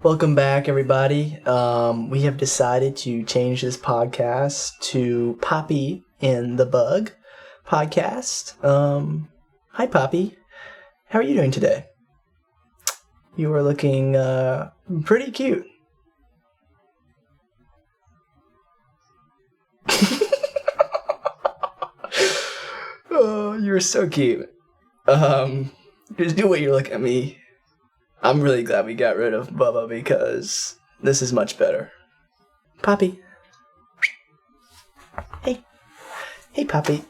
Welcome back, everybody. We have decided to change this podcast to Poppy and the Bug podcast. Hi, Poppy. How are you doing today? You are looking pretty cute. Oh, you're so cute. Just do what you're looking at me. I'm really glad we got rid of Bubba because this is much better. Poppy. Hey. Hey, Poppy.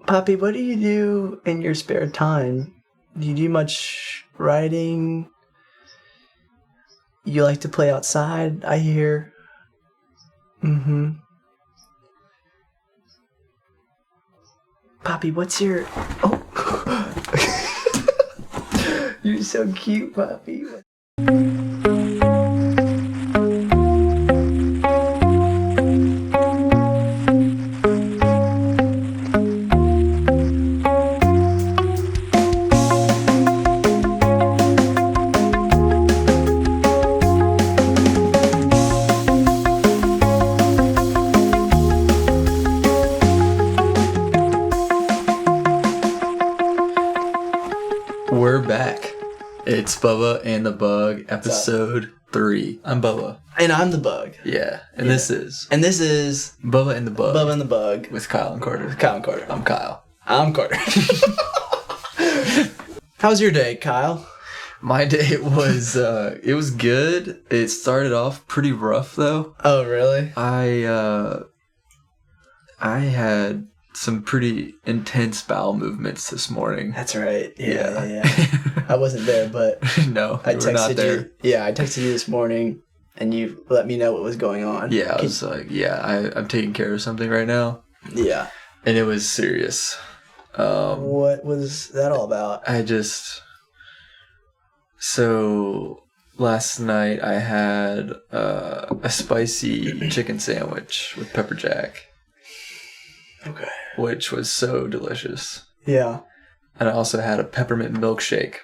Poppy, what do you do in your spare time? Do you do much writing? You like to play outside, I hear. Poppy, what's your... Oh. You're so cute, Poppy. We're back. It's Bubba and the Bug, episode 3. I'm Bubba. And I'm the Bug. Yeah. And this is Bubba and the Bug. Bubba and the Bug. With Kyle and Carter. Kyle and Carter. I'm Kyle. I'm Carter. How's your day, Kyle? My day was, it was good. It started off pretty rough, though. Oh, really? I had some pretty intense bowel movements this morning. That's right. Yeah. I wasn't there, but no, I you were not there. you. Yeah, I texted you this morning, and you let me know what was going on. Yeah, I was like, I'm taking care of something right now. Yeah. And it was serious. What was that all about? So last night I had a spicy chicken sandwich with pepper jack. Okay. Which was so delicious. Yeah. And I also had a peppermint milkshake,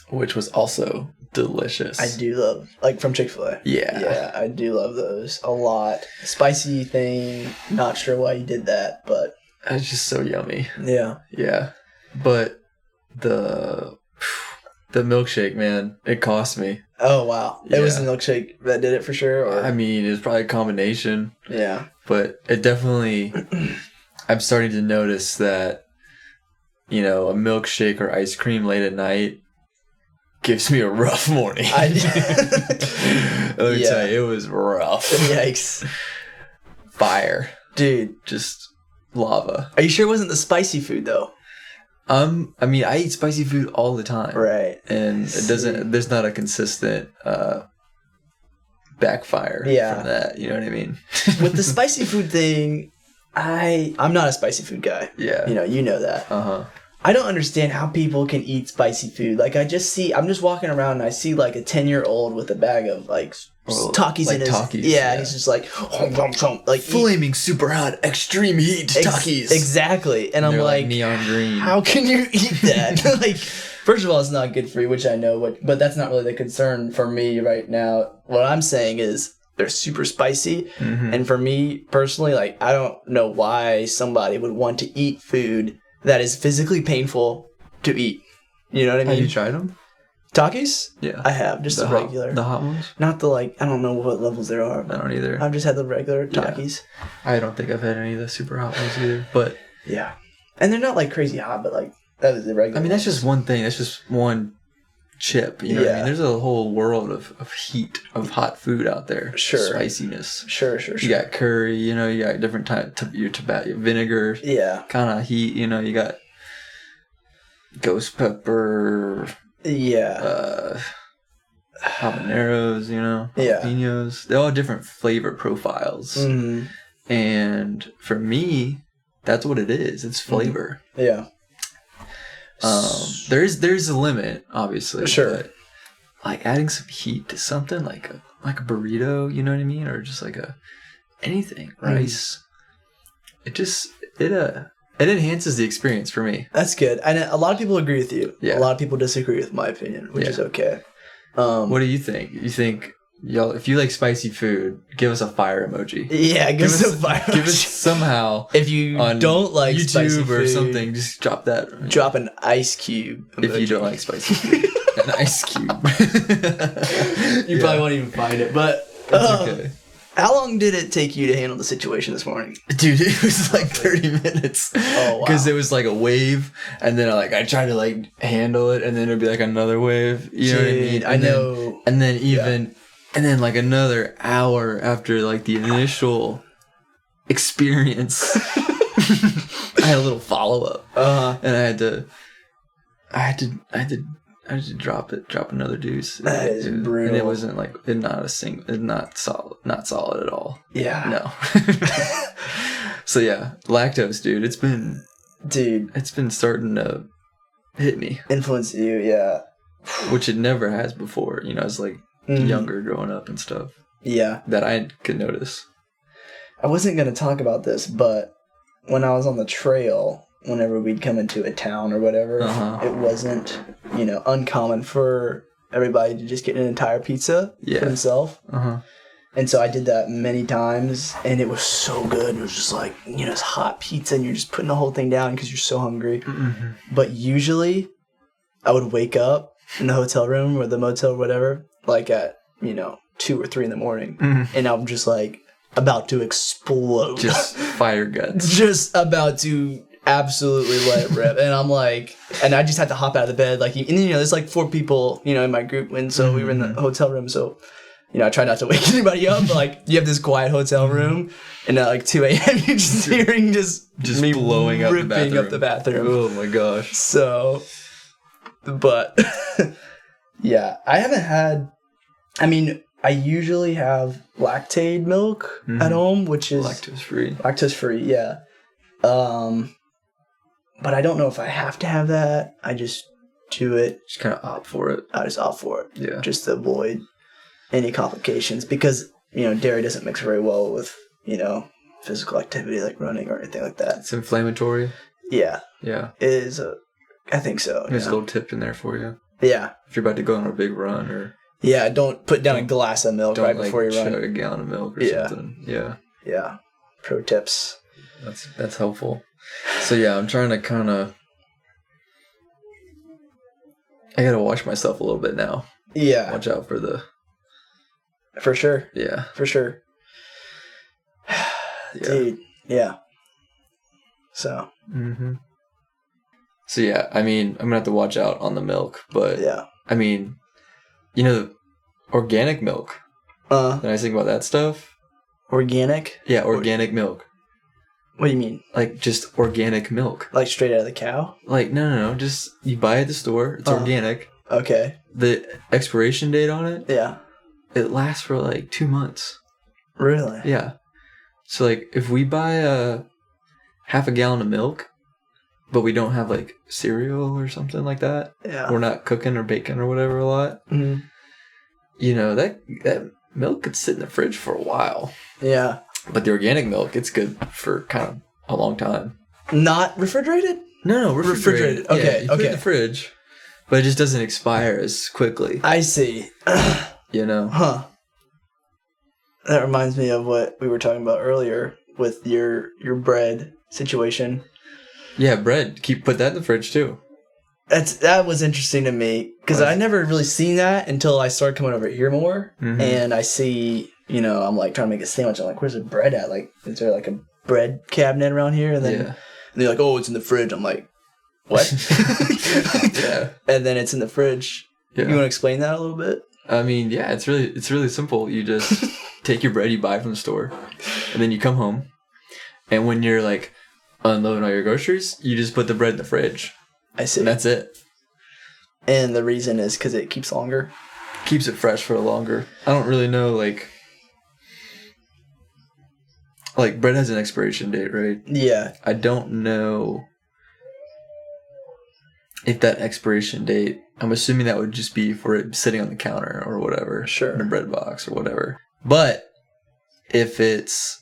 which was also delicious. I do love, like from Chick-fil-A. Yeah. Yeah, I do love those a lot. Spicy thing, not sure why you did that, but... It's just so yummy. Yeah. Yeah. But the milkshake, man, it cost me. Oh, wow. Yeah. It was the milkshake that did it for sure? Or? I mean, it was probably a combination. Yeah. But it definitely... I'm starting to notice that, a milkshake or ice cream late at night gives me a rough morning. Let me tell you, it was rough. Yikes. Fire. Dude. Just lava. Are you sure it wasn't the spicy food, though? I mean, I eat spicy food all the time. Right. And there's not a consistent backfire from that. You know what I mean? With the spicy food thing, I'm not a spicy food guy. Yeah. You know that. Uh-huh. I don't understand how people can eat spicy food. Like, I'm just walking around and I see, like, a 10-year-old with a bag of, like, Takis in his... Takis, yeah, and he's just like... like flaming super hot, extreme heat Takis. Exactly. And I'm like, neon green. How can you eat that? Like, first of all, it's not good for you, which I know, but that's not really the concern for me right now. What I'm saying is they're super spicy. Mm-hmm. And for me, personally, like, I don't know why somebody would want to eat food that is physically painful to eat. You know what I mean? Have you tried them? Takis? Yeah. I have. Just the regular. The hot ones? Not the, like, I don't know what levels there are. I don't either. I've just had the regular Takis. Yeah. I don't think I've had any of the super hot ones either. But yeah. And they're not, like, crazy hot, but, like, that is the regular I mean, that's just one thing. That's just one chip. You know what I mean? There's a whole world of heat, of hot food out there. Sure. Spiciness. Sure. You got curry, you got different types of your tobacco, vinegar. Yeah. Kind of heat, you got ghost pepper. Yeah. Habaneros, jalapenos. They're all different flavor profiles. Mm-hmm. And for me, that's what it is. It's flavor. Yeah. There's a limit, obviously. Sure. But like adding some heat to something like a burrito, you know what I mean? Or just like anything, rice. It It enhances the experience for me. That's good. And a lot of people agree with you. Yeah. A lot of people disagree with my opinion, which is okay. What do you think? You think, y'all, if you like spicy food, give us a fire emoji. Yeah, give us a fire emoji. Give us somehow. If you don't like YouTube spicy food, or something, just drop that. Drop an ice cube emoji. If you don't like spicy food. An ice cube. You probably won't even find it, but that's okay. How long did it take you to handle the situation this morning? Dude, it was like 30 minutes. Oh, wow. Because it was like a wave, and then I tried to like handle it, and then it'd be like another wave. You know what I mean? I know. And then like another hour after like the initial experience, I had a little follow up. And I had to drop another deuce. That is brutal. And it wasn't like not solid at all. Yeah. No. So yeah, lactose, dude. It's been starting to hit me. Influence you, yeah. Which it never has before. You know, I was like younger growing up and stuff. Yeah. That I could notice. I wasn't gonna talk about this, but when I was on the trail, whenever we'd come into a town or whatever, it wasn't, uncommon for everybody to just get an entire pizza for themselves. And so I did that many times, and it was so good. It was just like, it's hot pizza, and you're just putting the whole thing down because you're so hungry. But usually, I would wake up in the hotel room or the motel or whatever, like at, 2 or 3 in the morning, and I'm just like about to explode. Just fire guts. Just about to absolutely let it rip. And I'm like, and I just had to hop out of the bed. Like, and there's like 4 people, in my group. And so we were in the hotel room. So, I try not to wake anybody up. But like, you have this quiet hotel room. And at like 2 a.m., you're just hearing just me blowing up the bathroom. Oh my gosh. So, but yeah, I haven't had, I usually have lactate milk at home, which is lactose free. Yeah. But I don't know if I have to have that. I just do it. Just kind of opt for it. I just opt for it. Yeah. Just to avoid any complications because, dairy doesn't mix very well with, physical activity like running or anything like that. It's inflammatory. Yeah. Yeah. It is. I think so. There's a little tip in there for you. Yeah. If you're about to go on a big run or... Yeah, don't put down a glass of milk right before you run. Chug a gallon of milk or something. Yeah. Yeah. Pro tips. That's helpful. So yeah, I'm trying to kind of... I gotta watch myself a little bit now. Yeah. Watch out for the... For sure. Yeah. For sure. Dude. Yeah. So. So yeah, I'm gonna have to watch out on the milk, but... Yeah. Organic milk. The nice thing about that stuff... Organic? Yeah, organic milk. What do you mean? Like, just organic milk. Like, straight out of the cow? Like, no. Just, you buy it at the store. It's organic. Okay. The expiration date on it? Yeah. It lasts for, like, 2 months. Really? Yeah. So, like, if we buy half a gallon of milk, but we don't have, like, cereal or something like that. Yeah. We're not cooking or baking or whatever a lot. That milk could sit in the fridge for a while. Yeah. But the organic milk, it's good for kind of a long time. Not refrigerated? No, refrigerated. Okay, you put it in the fridge, but it just doesn't expire as quickly. I see. Huh. That reminds me of what we were talking about earlier with your bread situation. Yeah, bread. Put that in the fridge too. That was interesting to me because I never really seen that until I started coming over here more, and I see, I'm like trying to make a sandwich. I'm like, where's the bread at? Like, is there like a bread cabinet around here? And then they're like, oh, it's in the fridge. I'm like, what? Yeah. And then it's in the fridge. Yeah. You want to explain that a little bit? Yeah, it's really simple. You just take your bread you buy from the store, and then you come home, and when you're like unloading all your groceries, you just put the bread in the fridge. I see. And that's it. And the reason is because it keeps longer? Keeps it fresh for longer. I don't really know, like bread has an expiration date, right? Yeah. I don't know if that expiration date, I'm assuming that would just be for it sitting on the counter or whatever. Sure. In a bread box or whatever. But if it's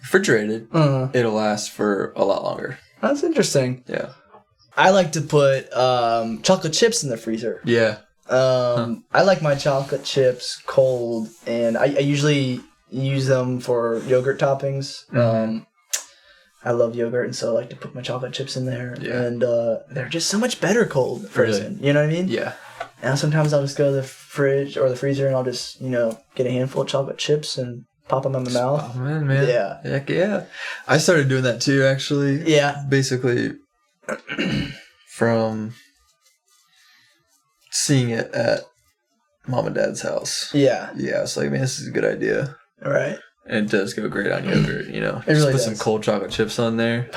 refrigerated, it'll last for a lot longer. That's interesting. Yeah. I like to put chocolate chips in the freezer. Yeah. I like my chocolate chips cold, and I usually use them for yogurt toppings. I love yogurt, and so I like to put my chocolate chips in there. Yeah. And they're just so much better cold frozen. Really? You know what I mean? Yeah. And sometimes I'll just go to the fridge or the freezer, and I'll just, get a handful of chocolate chips and pop them in my mouth. Oh, man. Yeah. Heck yeah. I started doing that too, actually. Yeah. Basically, from seeing it at Mom and Dad's house. Yeah. Yeah, I was like, man, this is a good idea. All right. And it does go great on yogurt, It just really put does. some cold chocolate chips on there.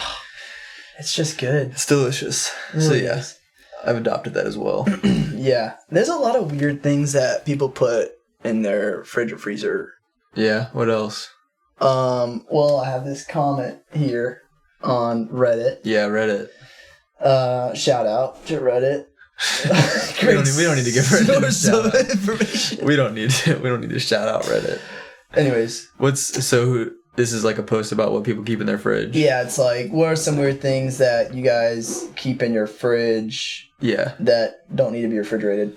It's just good. It's delicious. It really so yeah, is. I've adopted that as well. Yeah. There's a lot of weird things that people put in their fridge or freezer. Yeah. What else? Well, I have this comment here on Reddit. Yeah, Reddit. Shout out to Reddit. we don't need to give Reddit a shout out. Information. We don't need to shout out Reddit. Anyways, this is like a post about what people keep in their fridge. Yeah, it's like, what are some weird things that you guys keep in your fridge? Yeah. That don't need to be refrigerated.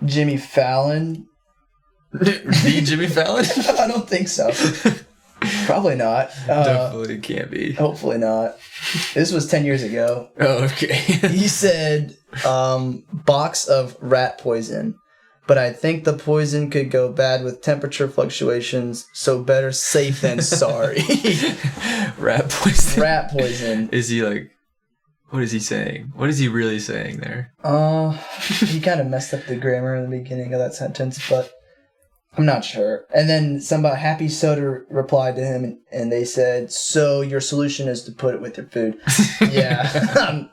Jimmy Fallon. The Jimmy Fallon? I don't think so. Probably not. Definitely can't be. Hopefully not. This was 10 years ago. Oh, okay. He said, box of rat poison. But I think the poison could go bad with temperature fluctuations, so better safe than sorry. Rat poison? Rat poison. Is he like... What is he saying? What is he really saying there? He kind of messed up the grammar in the beginning of that sentence, but I'm not sure. And then Happy Soda replied to him, and they said, so your solution is to put it with your food. Yeah.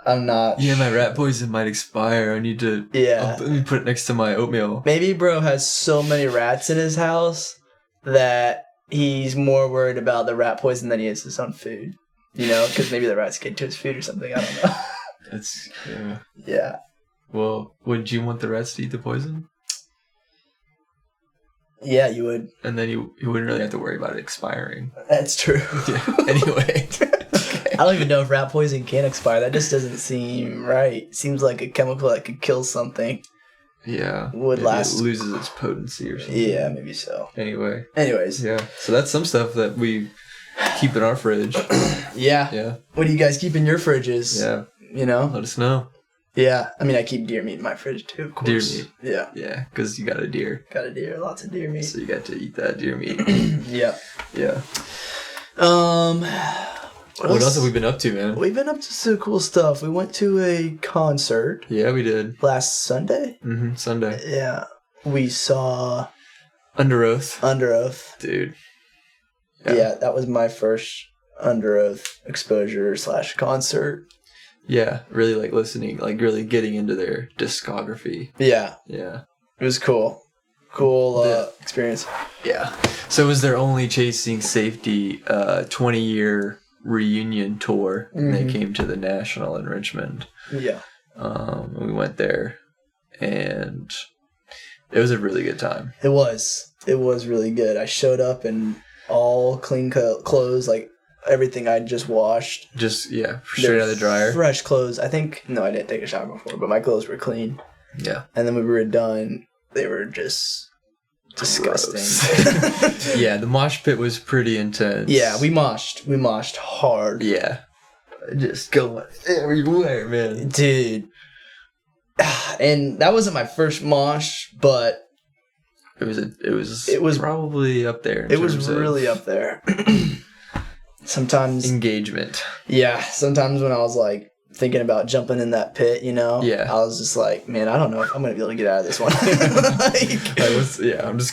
I'm not. Yeah, my rat poison might expire. I need to... Yeah. Let me put it next to my oatmeal. Maybe bro has so many rats in his house that he's more worried about the rat poison than he is his own food. Because maybe the rats get to his food or something. I don't know. That's... Yeah. Yeah. Well, would you want the rats to eat the poison? Yeah, you would. And then you wouldn't really have to worry about it expiring. That's true. Yeah. Anyway. I don't even know if rat poison can expire. That just doesn't seem right. Seems like a chemical that could kill something. Yeah. Would last. It loses its potency or something. Yeah, maybe so. Anyways. Yeah. So that's some stuff that we keep in our fridge. Yeah. Yeah. What do you guys keep in your fridges? Yeah. Let us know. Yeah. I mean, I keep deer meat in my fridge too, of course. Deer meat. Yeah. Yeah, because you got a deer. Got a deer. Lots of deer meat. So you got to eat that deer meat. Yeah. Yeah. What else have we been up to, man? We've been up to some cool stuff. We went to a concert. Yeah, we did. Last Sunday? Mm-hmm, Sunday. Yeah. We saw... Under Oath. Dude. Yeah. Yeah, that was my first Under Oath exposure / concert. Yeah, really like listening, like really getting into their discography. Yeah. Yeah. It was cool. Cool experience. Yeah. So it was their only Chasing Safety 20-year reunion tour. And they came to the National in Richmond. Yeah. We went there and it was a really good time. It was really good. I showed up in all clean clothes, like everything I just washed. Just, yeah, straight out of the dryer. Fresh clothes. I didn't take a shower before, but my clothes were clean. Yeah. And then when we were done, they were just disgusting. Yeah, the mosh pit was pretty intense. Yeah, we moshed hard. Yeah. Just going everywhere, man. Dude. And that wasn't my first mosh, but it was probably up there. It was really up there. Sometimes engagement. Yeah, sometimes when I was like thinking about jumping in that pit, yeah, I was just like, man, I don't know if I'm gonna be able to get out of this one. I'm just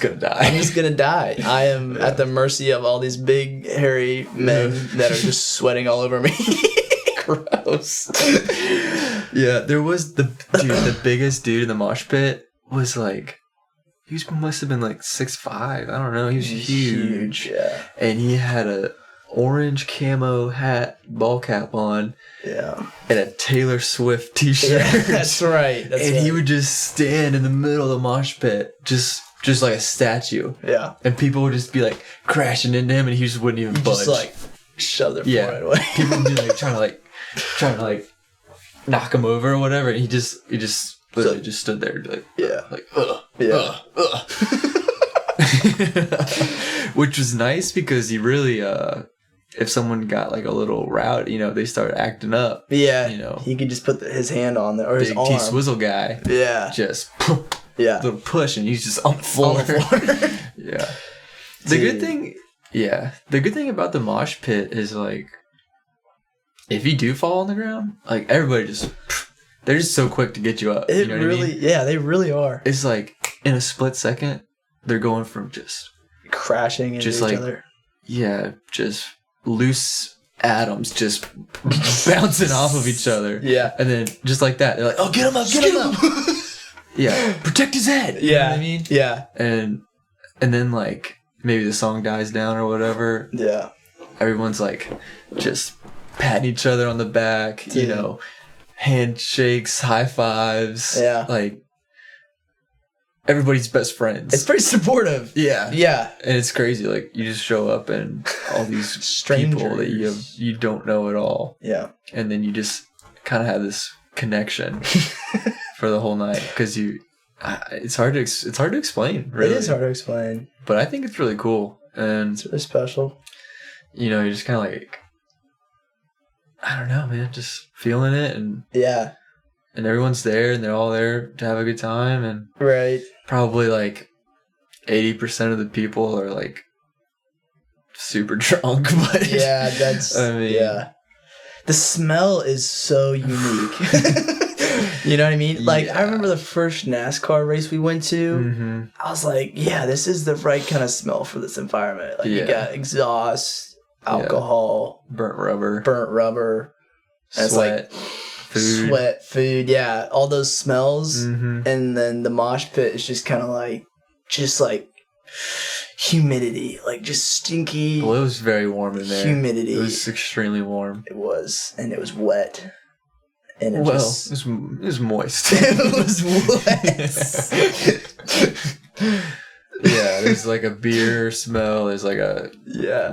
gonna die. I am at the mercy of all these big hairy men that are just sweating all over me. Gross. Yeah, there was the biggest dude in the mosh pit was like, he must have been like 6'5". I don't know. He was huge. Yeah. And he had a orange camo hat, ball cap on. Yeah. And a Taylor Swift t-shirt. Yeah, that's right. He would just stand in the middle of the mosh pit, just like a statue. Yeah. And people would just be like crashing into him and he just wouldn't even budge. Just like, shove their forehead away. People would be like trying to knock him over or whatever, and he just literally just stood there like which was nice because he really if someone got like a little rowdy, they started acting up. Yeah, he could just put his hand on there or his arm. Big T-Swizzle guy. Yeah, just little push, and he's just on the floor. Yeah. The good thing about the mosh pit is like, if you do fall on the ground, like everybody they're just so quick to get you up. It really, yeah, they really are. It's like in a split second, they're going from just crashing into each other. Yeah, just loose atoms just bouncing off of each other. Yeah. And then just like that, they're like, oh, get him up. Yeah. Protect his head. Yeah. You know what I mean? Yeah. And then like maybe the song dies down or whatever. Yeah. Everyone's like just patting each other on the back, handshakes, high fives. Yeah. Like everybody's best friends. It's pretty supportive. Yeah. Yeah. And it's crazy. Like you just show up and all these strangers people that you don't know at all. Yeah. And then you just kind of have this connection for the whole night because it's hard to explain. Really. It is hard to explain. But I think it's really cool and it's really special. You're just kind of like, I don't know, man, just feeling it and everyone's there and they're all there to have a good time and probably like 80% of the people are like super drunk, but that's the smell is so unique. You know what I mean? Like I remember the first NASCAR race we went to. Mm-hmm. I was like, this is the right kind of smell for this environment. Like you got exhaust, alcohol, burnt rubber, and it's like sweat, food, all those smells. Mm-hmm. And then the mosh pit is just kind of like humidity, like just stinky. Well, it was very warm in there. Humidity. It was extremely warm. It was, and it was wet. And it was moist. It was wet. Yeah, there's like a beer smell. There's like a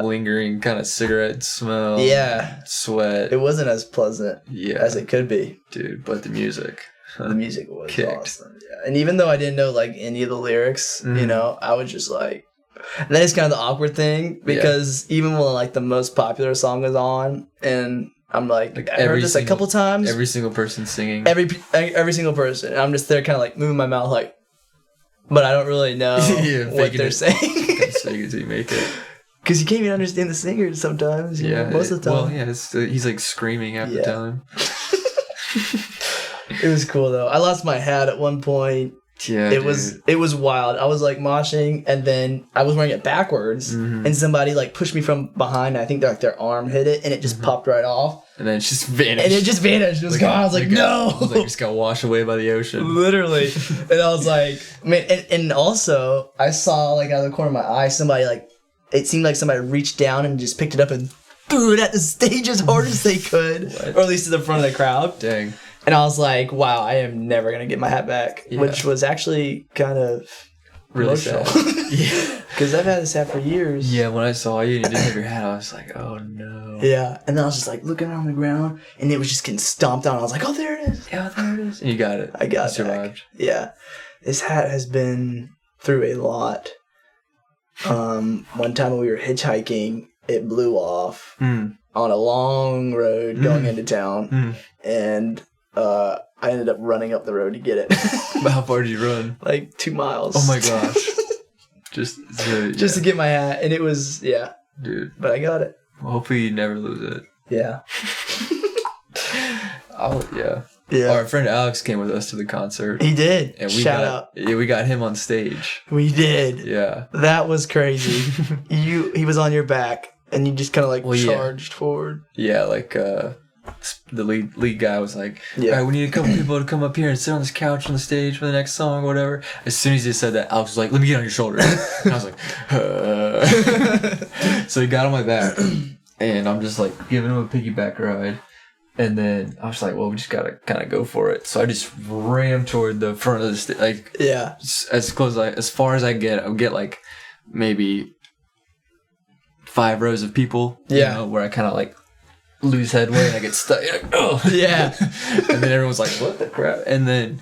lingering kind of cigarette smell. Yeah. Sweat. It wasn't as pleasant as it could be. Dude, but the music. The music was awesome. Yeah. And even though I didn't know like any of the lyrics, I was just like... And then it's kind of the awkward thing because even when like the most popular song is on and... I'm like I heard this a couple times. Every single person singing. Every single person. And I'm just there kind of like moving my mouth like, but I don't really know what they're saying. Saying it till you make it. Because you can't even understand the singers sometimes. Most of the time. Well, he's like screaming half the time. It was cool though. I lost my hat at one point. Yeah, it was wild. I was like moshing, and then I was wearing it backwards, and somebody like pushed me from behind. I think their arm hit it, and it just popped right off. And then it just vanished. It was gone. I was like, no. It was like just got washed away by the ocean. Literally. And I was like, man. And also, I saw like out of the corner of my eye, somebody like, it seemed like somebody reached down and just picked it up and threw it at the stage as hard as they could, or at least to the front of the crowd. Dang. And I was like, wow, I am never going to get my hat back. Yeah. Which was actually kind of really emotional. Sad. Because I've had this hat for years. Yeah, when I saw you and you didn't have your hat, I was like, oh no. Yeah. And then I was just like looking around the ground and it was just getting stomped on. I was like, oh, there it is. Yeah, there it is. And you got it. I got it. Survived. Yeah. This hat has been through a lot. One time when we were hitchhiking, it blew off on a long road going into town. And I ended up running up the road to get it. But how far did you run? Like 2 miles. Oh my gosh. Just to get my hat. And it was, dude. But I got it. Well, hopefully you never lose it. Yeah. Yeah. Our friend Alex came with us to the concert. He did. And Shout out. Yeah, we got him on stage. We did. Yeah. That was crazy. He was on your back and you just kind of like charged forward. Yeah, like the lead guy was like, all right, we need a couple people to come up here and sit on this couch on the stage for the next song or whatever. As soon as he said that, Alex was like, let me get on your shoulder. And I was like, So he got on my back and I'm just like giving him a piggyback ride. And then I was like, well, we just gotta kind of go for it. So I just ran toward the front of the stage, like as far as I get. I'll get like maybe 5 rows of people. You know, where I kind of like lose headway and I get stuck. Like, oh yeah. And then everyone's like, what the crap? And then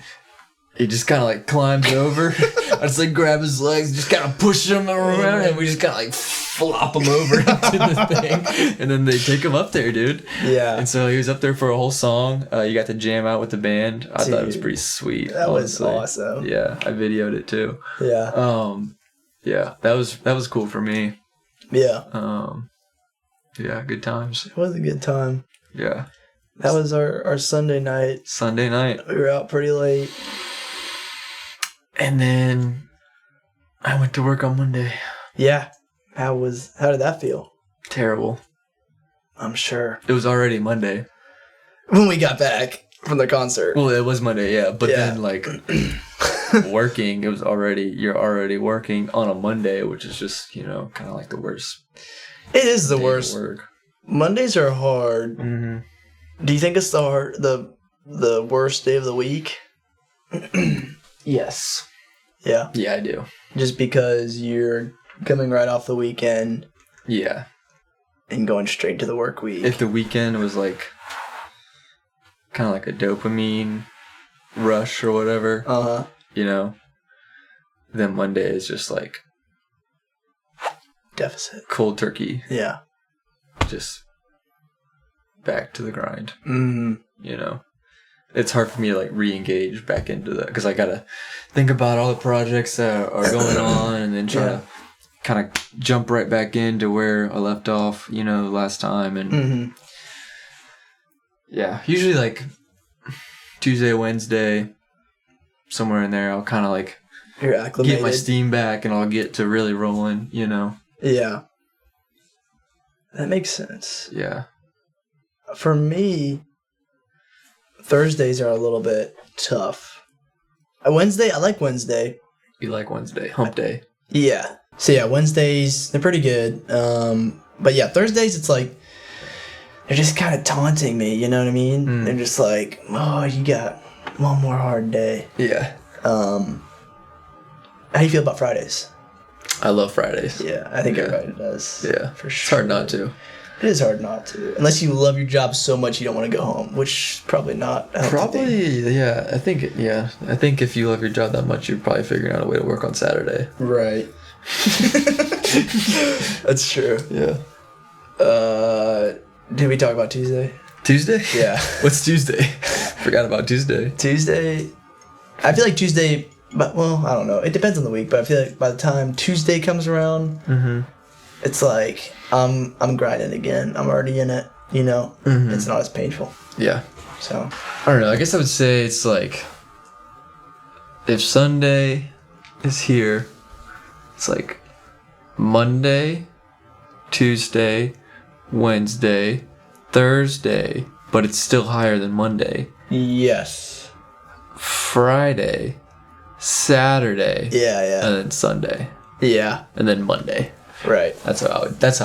he just kind of like climbs over. I just like grab his legs, just kind of push him around, and we just kind of like flop him over into the thing. And then they take him up there, dude. Yeah. And so he was up there for a whole song. You got to jam out with the band. I thought it was pretty sweet. That honestly. Was awesome. Yeah, I videoed it too. Yeah. Yeah, that was cool for me. Yeah. Yeah, good times. It was a good time. Yeah. That was our Sunday night. Sunday night. We were out pretty late. And then I went to work on Monday. Yeah. How did that feel? Terrible. I'm sure. It was already Monday. When we got back from the concert. Well, it was Monday, yeah. But then, like, working, you're already working on a Monday, which is just, kind of like the worst. It is the worst. Mondays are hard. Mm-hmm. Do you think it's the worst day of the week? Yes. Yeah. Yeah, I do. Just because you're coming right off the weekend. Yeah. And going straight to the work week. If the weekend was like kind of like a dopamine rush or whatever, then Monday is just like deficit. Cold turkey. Yeah. Just back to the grind. Mm-hmm. It's hard for me to like re-engage back into that because I gotta think about all the projects that are going on and then try to kind of jump right back into where I left off, last time. And yeah, usually like Tuesday, Wednesday, somewhere in there, I'll kind of like you're acclimated. Get my steam back and I'll get to really rolling, Yeah. That makes sense. Yeah. For me, Thursdays are a little bit tough. Wednesday, I like Wednesday. You like Wednesday? Hump day. Yeah. So yeah, Wednesdays, they're pretty good. But yeah, Thursdays, it's like, they're just kind of taunting me, you know what I mean? They're just like, oh, you got one more hard day. Yeah. How do you feel about Fridays? I love Fridays. Yeah, I think everybody does. Yeah. For sure. It's hard not to. It is hard not to. Unless you love your job so much you don't want to go home, which probably not. Probably, yeah. I think if you love your job that much, you're probably figuring out a way to work on Saturday. Right. That's true. Yeah. Did we talk about Tuesday? Tuesday? Yeah. What's Tuesday? Forgot about Tuesday. Tuesday, I feel like Tuesday, but well, I don't know. It depends on the week, but I feel like by the time Tuesday comes around, it's like I'm grinding again. I'm already in it. It's not as painful. Yeah. So I don't know. I guess I would say it's like if Sunday is here, it's like Monday, Tuesday, Wednesday, Thursday, but it's still higher than Monday. Yes. Friday, Saturday. Yeah. And then Sunday. Yeah. And then Monday. Right. That's how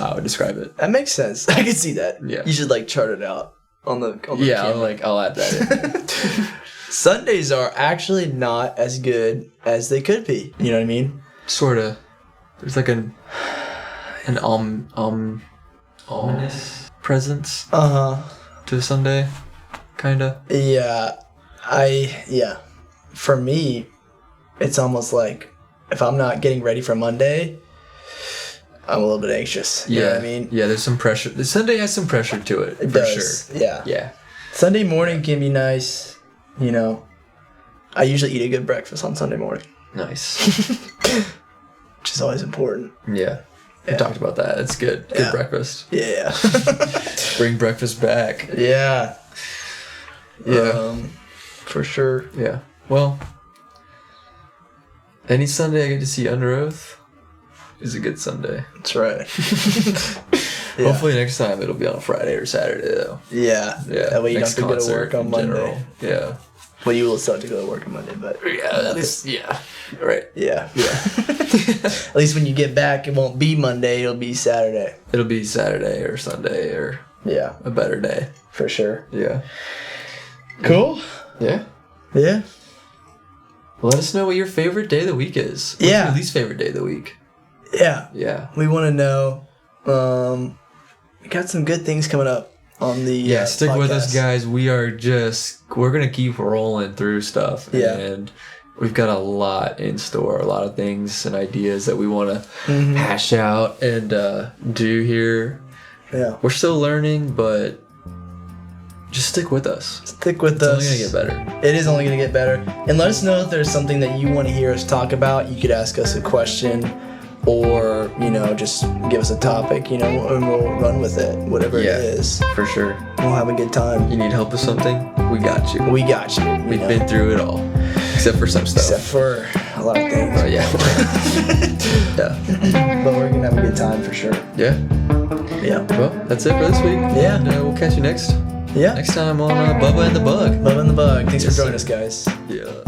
I would describe it. That makes sense. I can see that. Yeah. You should like chart it out on the camera. I'll add that in. Sundays are actually not as good as they could be. You know what I mean? Sort of. There's like an ominous presence. To Sunday, kinda. Yeah. For me, it's almost like if I'm not getting ready for Monday, I'm a little bit anxious. You know what I mean? Yeah, there's some pressure. The Sunday has some pressure to it. It for does. Sure. Yeah. Yeah. Sunday morning can be nice. I usually eat a good breakfast on Sunday morning. Nice. Which is always important. Yeah. We talked about that. It's good. Good breakfast. Yeah. Bring breakfast back. Yeah. Yeah. For sure. Yeah. Well, any Sunday I get to see Under Oath is a good Sunday. That's right. Yeah. Hopefully next time it'll be on a Friday or Saturday though. Yeah. Yeah. That way you don't have to go to work on Monday. General. Yeah. Well, you will still have to go to work on Monday, but yeah, at least right. Yeah. At least when you get back, it won't be Monday. It'll be Saturday. It'll be Saturday or Sunday or a better day for sure. Yeah. Cool. Yeah. Yeah. Let us know what your favorite day of the week is. What's your least favorite day of the week? Yeah. Yeah. We want to know We got some good things coming up on the stick podcast. with us, guys. We're gonna keep rolling through stuff. Yeah. And we've got a lot in store, a lot of things and ideas that we want to hash out and do here. Yeah. We're still learning, but just stick with us. Stick with us. It's only going to get better. It is only going to get better. And let us know if there's something that you want to hear us talk about. You could ask us a question or, just give us a topic, and we'll run with it, whatever it is. For sure. We'll have a good time. You need help with something? We got you. We got you. We've been through it all. Except for some stuff. Except for a lot of things. Yeah. But we're going to have a good time for sure. Yeah. Yeah. Well, that's it for this week. Yeah. And we'll catch you next time on Bubba and the Bug. Bubba and the Bug. Thanks for joining us, guys. Yeah.